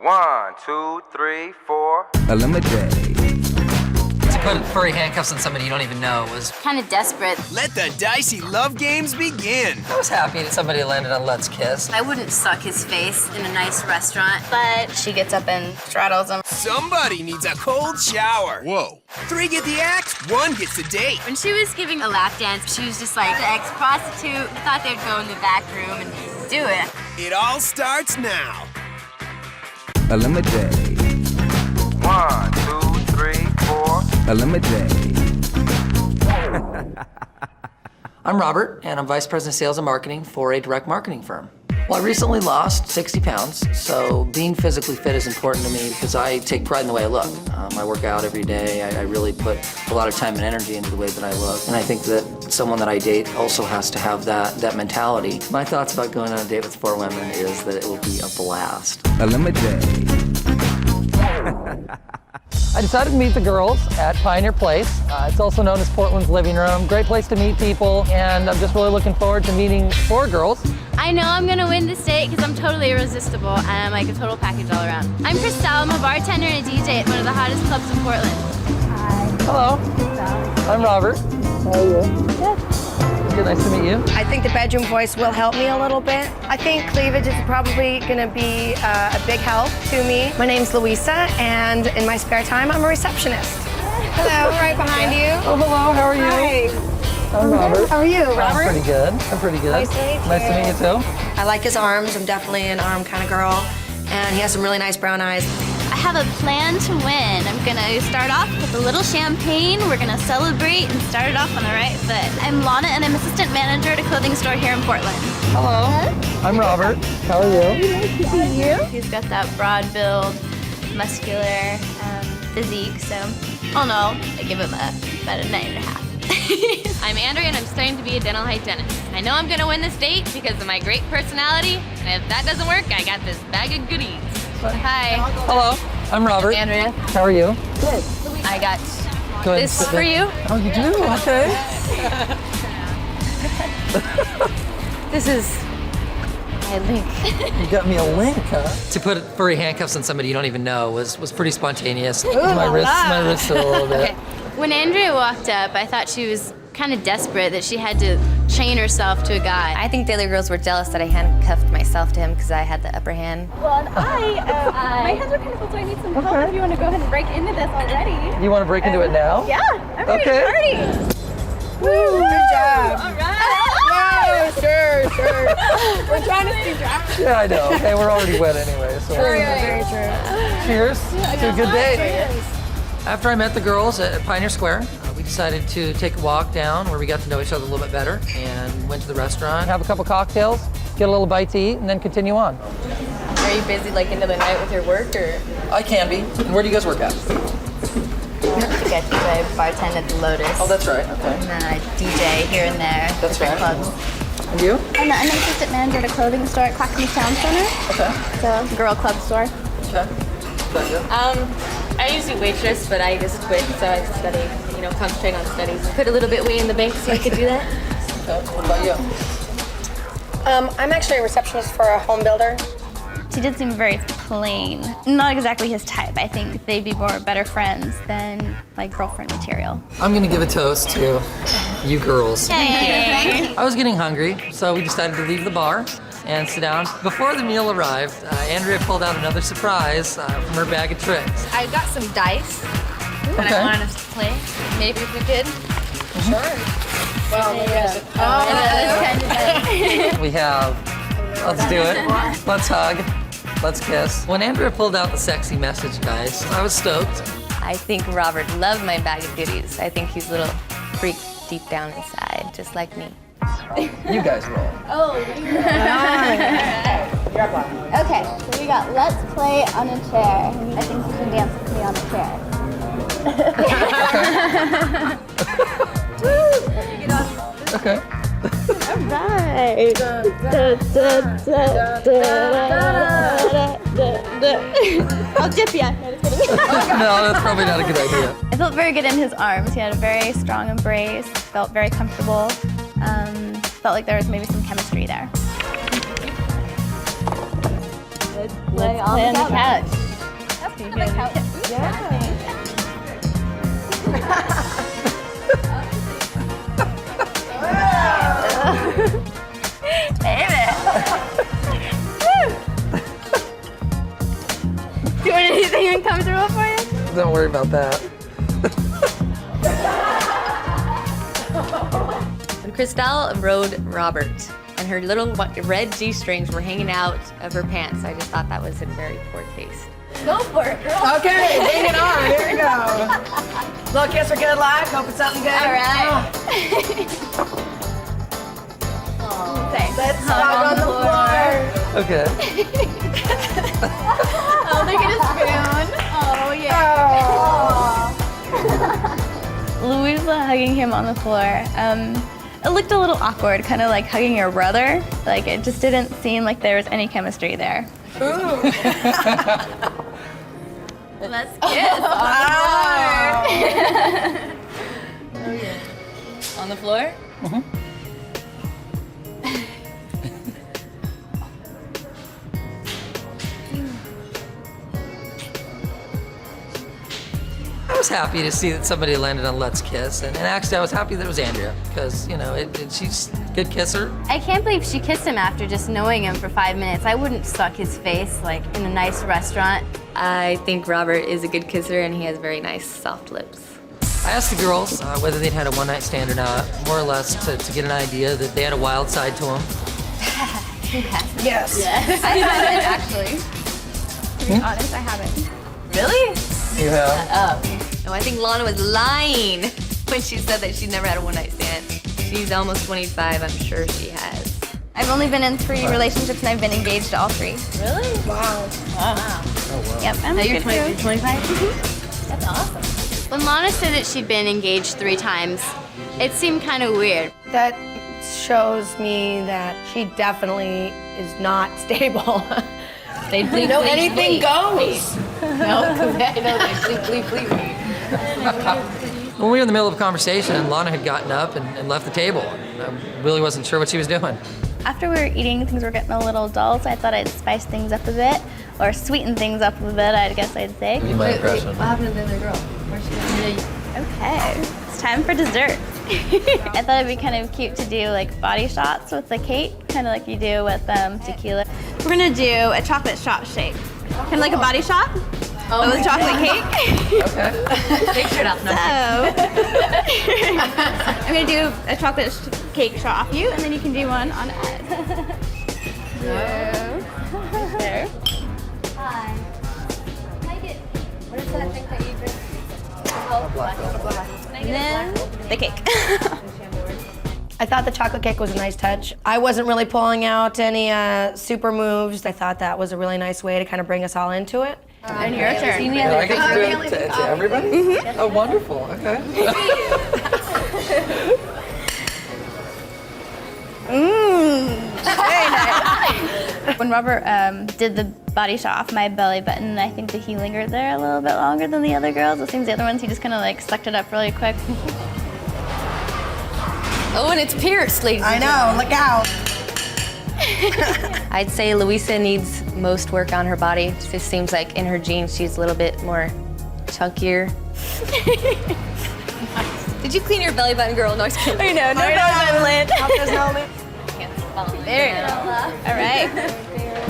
1, 2, 3, 4. ElimiDATE. To put furry handcuffs on somebody you don't even know was kind of desperate. Let the dicey love games begin. I was happy that somebody landed on Let's Kiss. I wouldn't suck his face in a nice restaurant, but she gets up and straddles him. Somebody needs a cold shower. Whoa. 3 get the act, 1 gets the date. When she was giving a lap dance, she was just like the ex-prostitute. I thought they'd go in the back room and do it. It all starts now. ElimiDATE. 1, 2, 3, 4. ElimiDATE. I'm Robert, and I'm Vice President of Sales and Marketing for a direct marketing firm. Well, I recently lost 60 pounds, so being physically fit is important to me because I take pride in the way I look. I work out every day. I really put a lot of time and energy into the way that I look. And I think that someone that I date also has to have that mentality. My thoughts about going on a date with 4 women is that it will be a blast. ElimiDATE. I decided to meet the girls at Pioneer Place. It's also known as Portland's living room. Great place to meet people, and I'm just really looking forward to meeting 4 girls. I know I'm gonna win this date because I'm totally irresistible and I'm like a total package all around. I'm Kristel, I'm a bartender and a DJ at one of the hottest clubs in Portland. Hi. Hello. Kristel. I'm Robert. How are you? Good. Good, nice to meet you. I think the bedroom voice will help me a little bit. I think cleavage is probably gonna be a big help to me. My name's Louisa, and in my spare time, I'm a receptionist. Hello, right behind you. Oh, hello, how are you? Hi. I'm Robert. How are you, Robert? I'm pretty good. I'm pretty good. Nice to meet you. Nice to meet you too. I like his arms. I'm definitely an arm kind of girl. And he has some really nice brown eyes. I have a plan to win. I'm gonna start off with a little champagne. We're gonna celebrate and start it off on the right foot. I'm Launa and I'm assistant manager at a clothing store here in Portland. Hello. I'm Robert. How are you? Nice to see you. He's got that broad build, muscular physique, so all in all, I give him about a 9.5. I'm Andrea and I'm studying to be a dental hygienist. I know I'm gonna win this date because of my great personality, and if that doesn't work, I got this bag of goodies. Hi. Hello. I'm Robert. Andrea. How are you? Good. I got Go ahead and this sit for down. you. Oh, you do? Okay. This is my link. You got me a link, huh? To put furry handcuffs on somebody you don't even know was pretty spontaneous. My wrist a little bit. Okay. When Andrea walked up, I thought she was kind of desperate that she had to chain herself to a guy. I think the other girls were jealous that I handcuffed myself to him because I had the upper hand. Well, and my hands are kind of full, so I need some help if you want to go ahead and break into this already. You want to break into it now? Yeah, I'm ready to party. Woo, good job. All right. Whoa, sure. We're trying to see drama. Yeah, I know. Okay, we're already wet anyway. So. Very true. Cheers to a good day. After I met the girls at Pioneer Square, we decided to take a walk down where we got to know each other a little bit better and went to the restaurant, have a couple cocktails, get a little bite to eat, and then continue on. Are you busy like into the night with your work, or? I can be. And where do you guys work at? I bartend at the Lotus. Oh, that's right. Okay. And then I DJ here and there. That's right. Clubs. And you? I'm an assistant manager at a clothing store at Clackamas Town Center. Okay. It's a girl club store. Okay. Got you. I usually waitress, but I just quit, so I study, concentrate on studies. Put a little bit way in the bank so I could do that. Okay. What about you? I'm actually a receptionist for a home builder. She did seem very plain. Not exactly his type. I think they'd be more better friends than like girlfriend material. I'm gonna give a toast to you girls. Thank you. I was getting hungry, so we decided to leave the bar and sit down. Before the meal arrived, Andrea pulled out another surprise from her bag of tricks. I got some dice that I wanted us to play. Maybe if we could. Sure. Well, We have, let's do it. Let's hug. Let's kiss. When Andrea pulled out the sexy message dice, I was stoked. I think Robert loved my bag of goodies. I think he's a little freak deep down inside, just like me. You guys roll. Okay, so we got let's play on a chair. I think you can dance with me on the chair. Okay. Right. I'll dip ya. No, that's probably not a good idea. I felt very good in his arms. He had a very strong embrace. Felt very comfortable. Felt like there was maybe some chemistry there. Good. Let's play on the couch. Do you want anything uncomfortable for you? Don't worry about that. When Kristel rode Robert and her little red G-strings were hanging out of her pants, I just thought that was in very poor taste. Go for it, girl. Okay, bring it on. Here we go. Little kiss for good luck. Hope it's something good. All right. Let's talk on the floor. Okay. Oh, look at a spoon. Oh, yeah. Louisa hugging him on the floor. It looked a little awkward, kind of like hugging your brother. Like it just didn't seem like there was any chemistry there. Ooh. Let's kiss On the floor? I was happy to see that somebody landed on Let's Kiss, and actually I was happy that it was Andrea, because, you know, she's a good kisser. I can't believe she kissed him after just knowing him for 5 minutes. I wouldn't suck his face like in a nice restaurant. I think Robert is a good kisser and he has very nice soft lips. I asked the girls whether they'd had a one-night stand or not, more or less to get an idea that they had a wild side to them. Yes. I haven't, actually. To be honest, I haven't. Really? You have? No, I think Launa was lying when she said that she'd never had a one-night stand. She's almost 25, I'm sure she has. I've only been in 3 relationships and I've been engaged to all 3. Really? Wow. Yep, I'm Now good you're too. 25? That's awesome. When Launa said that she'd been engaged 3 times, it seemed kind of weird. That shows me that she definitely is not stable. They bleep, No, bleep, anything bleep. goes. No, I know they bleep, bleep, bleep. When we were in the middle of a conversation, Launa had gotten up and left the table. I really wasn't sure what she was doing. After we were eating, things were getting a little dull, so I thought I'd spice things up a bit, or sweeten things up a bit, I guess I'd say. My impression. What happened to the other girl? Where's she? Okay, it's time for dessert. I thought it'd be kind of cute to do like body shots with the cake, kind of like you do with tequila. We're gonna do a chocolate shot shake, kind of like a body shot, but with chocolate cake. Okay. Take shirt off. So, I'm gonna do a chocolate cake shot off you, and then you can do one on Ed. There. Hi. What is that thing that you drink? And then the cake. I thought the chocolate cake was a nice touch. I wasn't really pulling out any super moves. I thought that was a really nice way to kind of bring us all into it. And your turn. I get to do it to everybody? Mm-hmm. Oh, wonderful. Okay. Very nice. When Robert did the body shot off my belly button, I think that he lingered there a little bit longer than the other girls. It seems the other ones, he just kind of like sucked it up really quick. Oh, and it's pierced, ladies I and know, look out. I'd say Louisa needs most work on her body. It just seems like in her jeans she's a little bit more chunkier. Did you clean your belly button, girl? No, I was kidding. I know, no, Lynn. There's no limit. There you go. All right.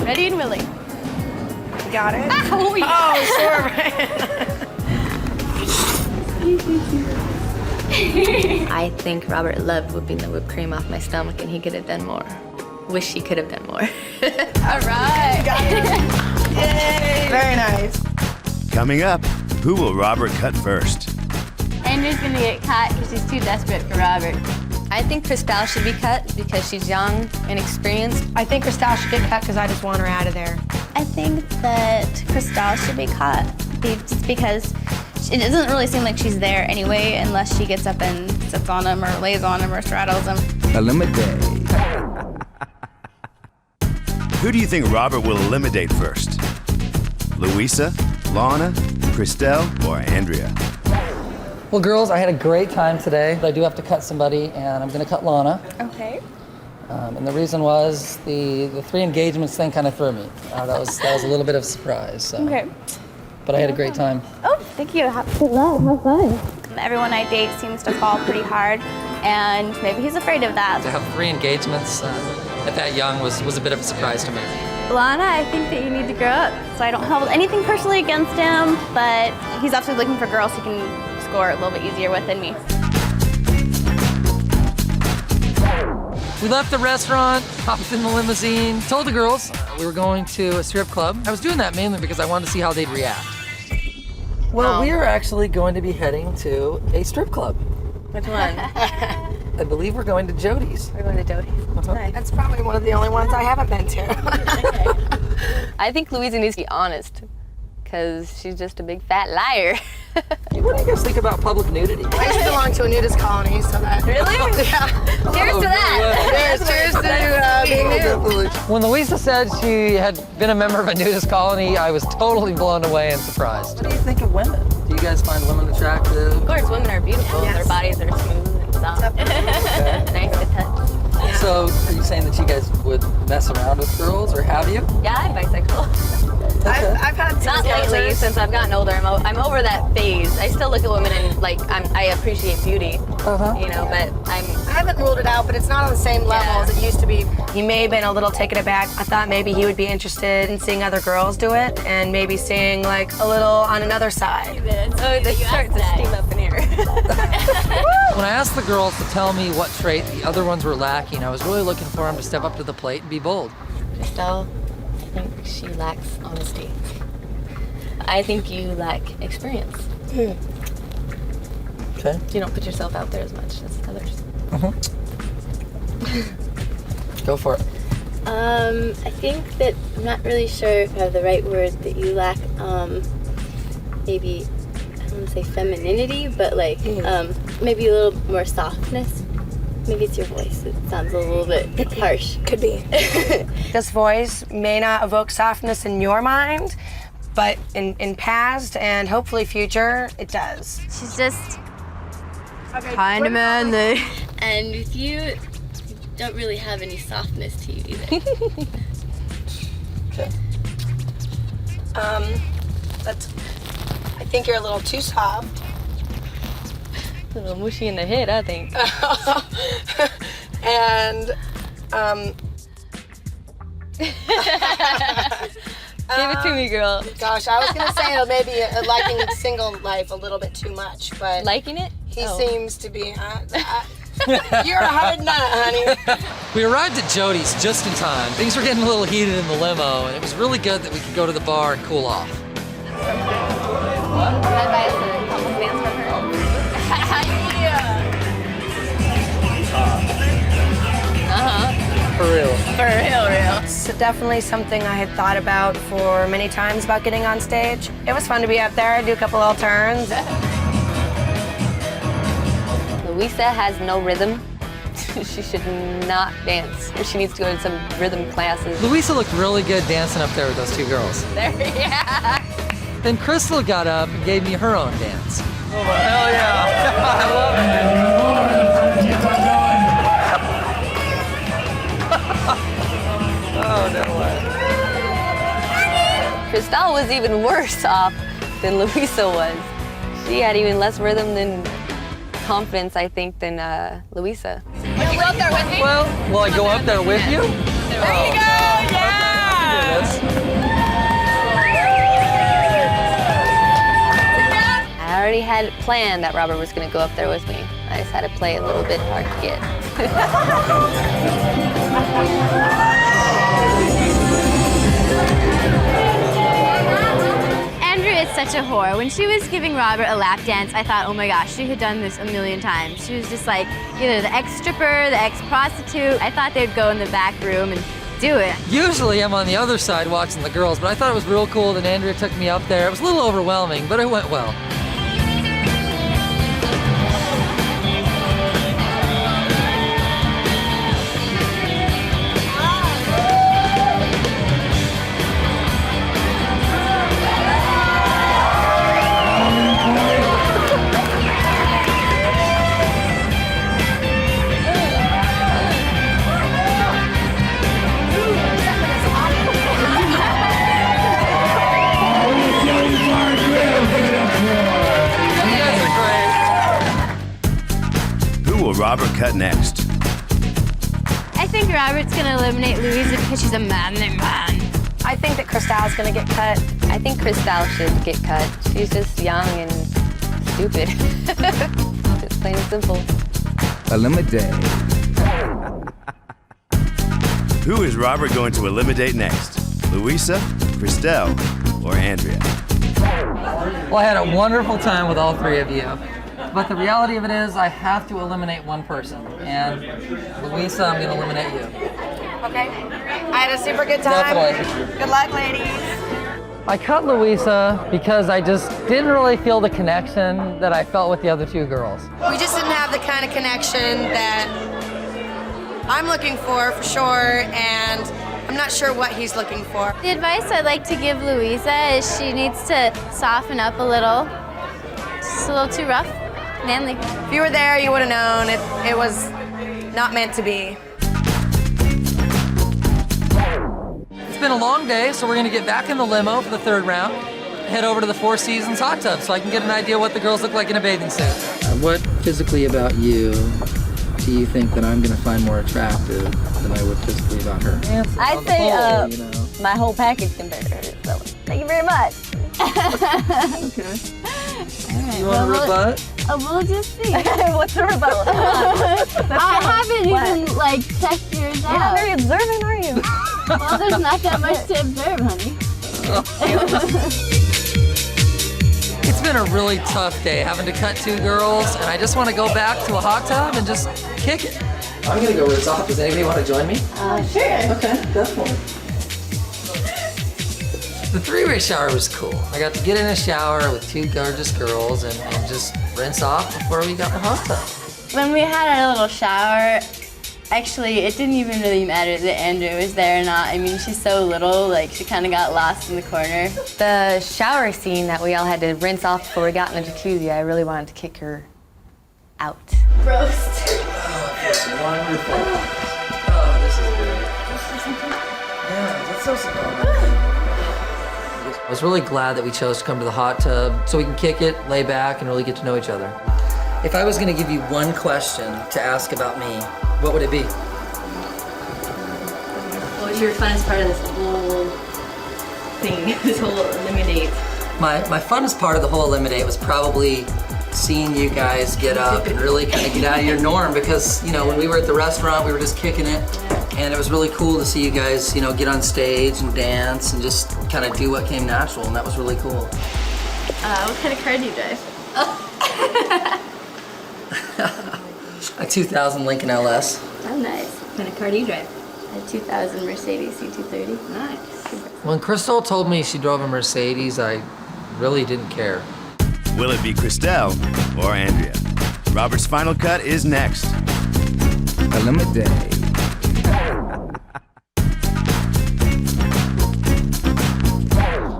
Ready and willing. Got it? Oh, yeah. Oh, sure, right. I think Robert loved whipping the whipped cream off my stomach and he could have done more. Wish he could have done more. All right. Yay. Very nice. Coming up, who will Robert cut first? Andrea's gonna get cut because she's too desperate for Robert. I think Kristel should be cut because she's young and experienced. I think Kristel should get cut because I just want her out of there. I think that Kristel should be caught just because it doesn't really seem like she's there anyway unless she gets up and sits on him or lays on him or straddles him. ElimiDATE. Who do you think Robert will eliminate first? Louisa, Launa, Kristel, or Andrea? Well, girls, I had a great time today. I do have to cut somebody, and I'm going to cut Launa. Okay. And the reason was the 3 engagements thing kind of threw me. That was a little bit of a surprise. So. Okay. But I had a great time. Oh, thank you. Good luck. Have fun. Everyone I date seems to fall pretty hard, and maybe he's afraid of that. To have 3 engagements at that young was a bit of a surprise to me. Launa, I think that you need to grow up. So I don't hold anything personally against him, but he's obviously looking for girls he can score a little bit easier with than me. We left the restaurant, hopped in the limousine, told the girls we were going to a strip club. I was doing that mainly because I wanted to see how they'd react. Well, we are actually going to be heading to a strip club. Which one? I believe we're going to Jody's. We're going to Jody's. Nice. That's probably one of the only ones I haven't been to. I think Louisa needs to be honest, because she's just a big fat liar. What do you guys think about public nudity? I used to belong to a nudist colony, so that... Really? Yeah. Cheers to that. Cheers to being nude. When Louisa said she had been a member of a nudist colony, I was totally blown away and surprised. What do you think of women? Do you guys find women attractive? Of course, women are beautiful. Yes. Their bodies are smooth and soft. Nice to touch. So, are you saying that you guys would mess around with girls, or have you? Yeah, I'm bisexual. I've had some Not lately, encounters. since I've gotten older. I'm over that phase. I still look at women and I appreciate beauty, you know, but I haven't ruled it out, but it's not on the same level as it used to be. He may have been a little taken aback. I thought maybe he would be interested in seeing other girls do it, and maybe seeing like a little on another side. Oh, this starts to steam up in here. When I asked the girls to tell me what trait the other ones were lacking, I was really looking for them to step up to the plate and be bold. Kristel, I think she lacks honesty. I think you lack experience. Okay. You don't put yourself out there as much as others. Go for it. I think that I'm not really sure if I have the right word, that you lack maybe, I don't want to say femininity, but like maybe a little more softness. Maybe it's your voice. It sounds a little bit harsh. Could be. This voice may not evoke softness in your mind, but in past and hopefully future, it does. She's just kind of manly. And with you don't really have any softness to you either. Okay. I think you're a little too soft. A little mushy in the head, I think. And Give it to me, girl. gosh, I was gonna say maybe liking single life a little bit too much, but Liking it? he seems to be. You're a hard nut, honey. We arrived at Jody's just in time. Things were getting a little heated in the limo, and it was really good that we could go to the bar and cool off. For real. For real. It's definitely something I had thought about for many times about getting on stage. It was fun to be up there, do a couple little turns. Louisa has no rhythm. She should not dance. She needs to go to some rhythm classes. Louisa looked really good dancing up there with those 2 girls. Yeah. Then Kristel got up and gave me her own dance. Oh, hell yeah. I love it. Oh, no way. Kristel was even worse off than Louisa was. She had even less rhythm than confidence, I think, than Louisa. Would you go up there with me? Well, will I go up there with you? There you go! Yeah! I already had it planned that Robert was going to go up there with me. I just had to play a little bit hard to get. Andrea is such a whore. When she was giving Robert a lap dance, I thought, oh my gosh, she had done this a million times. She was just like either the ex-stripper, the ex-prostitute. I thought they'd go in the back room and do it. Usually I'm on the other side watching the girls, but I thought it was real cool that Andrea took me up there. It was a little overwhelming, but it went well. Robert cut next? I think Robert's gonna eliminate Louisa because she's a manly man. I think that Kristel's gonna get cut. I think Kristel should get cut. She's just young and stupid. Just plain and simple. ElimiDATE. Who is Robert going to eliminate next? Louisa, Kristel, or Andrea? Well, I had a wonderful time with all three of you. But the reality of it is I have to eliminate one person. And Louisa, I'm gonna eliminate you. Okay. I had a super good time. Definitely. Good luck, ladies. I cut Louisa because I just didn't really feel the connection that I felt with the other two girls. We just didn't have the kind of connection that I'm looking for sure, and I'm not sure what he's looking for. The advice I'd like to give Louisa is she needs to soften up a little. Just a little too rough, manly. If you were there, you would have known it was not meant to be. It's been a long day, so we're gonna get back in the limo for the third round, head over to the Four Seasons hot tub so I can get an idea what the girls look like in a bathing suit. What physically about you do you think that I'm gonna find more attractive than I would physically about her? I'd say my whole package compared to her, so thank you very much. Okay. All right, You want a rebut? We'll just see. What's the rebuttal? I haven't even like checked yours You're out. not very observant, are you? Well, there's not that much to observe, honey. It's been a really tough day having to cut two girls, and I just want to go back to a hot tub and just kick it. I'm gonna go rinse off. Does anybody want to join me? Sure. Okay, definitely. The three-way shower was cool. I got to get in a shower with two gorgeous girls and just rinse off before we got in the hot tub. When we had our little shower, actually, it didn't even really matter that Andrea was there or not. I mean, she's so little, like, she kind of got lost in the corner. The shower scene that we all had to rinse off before we got in the jacuzzi, I really wanted to kick her out. Roast. Wonderful. Oh, this is great. Yeah, that's so simple. I was really glad that we chose to come to the hot tub so we can kick it, lay back, and really get to know each other. If I was going to give you one question to ask about me, what would it be? What was your funnest part of this whole thing, this whole ElimiDATE? My funnest part of the whole ElimiDATE was probably seeing you guys get up and really kind of get out of your norm because, you know, when we were at the restaurant, we were just kicking it. And it was really cool to see you guys, you know, get on stage and dance and just kind of do what came natural, and that was really cool. What kind of car do you drive? A 2000 Lincoln LS. Oh, nice. What kind of car do you drive? A 2000 Mercedes C230. Nice. When Kristel told me she drove a Mercedes, I really didn't care. Will it be Kristel or Andrea? Robert's final cut is next. ElimiDATE.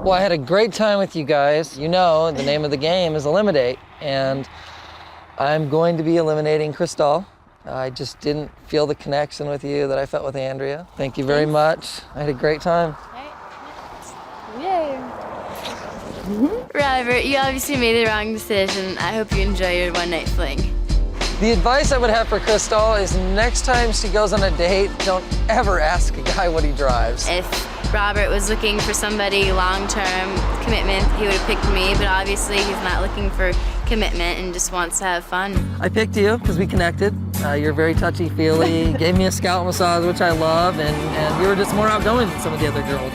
Well, I had a great time with you guys. You know, the name of the game is ElimiDATE, and I'm going to be eliminating Kristel. I just didn't feel the connection with you that I felt with Andrea. Thank you very much. I had a great time. Yay. Robert, you obviously made the wrong decision. I hope you enjoy your one-night fling. The advice I would have for Kristel is next time she goes on a date, don't ever ask a guy what he drives. If Robert was looking for somebody long-term commitment, he would have picked me, but obviously he's not looking for commitment and just wants to have fun. I picked you because we connected. You're very touchy-feely, gave me a scalp massage, which I love, and you were just more outgoing than some of the other girls.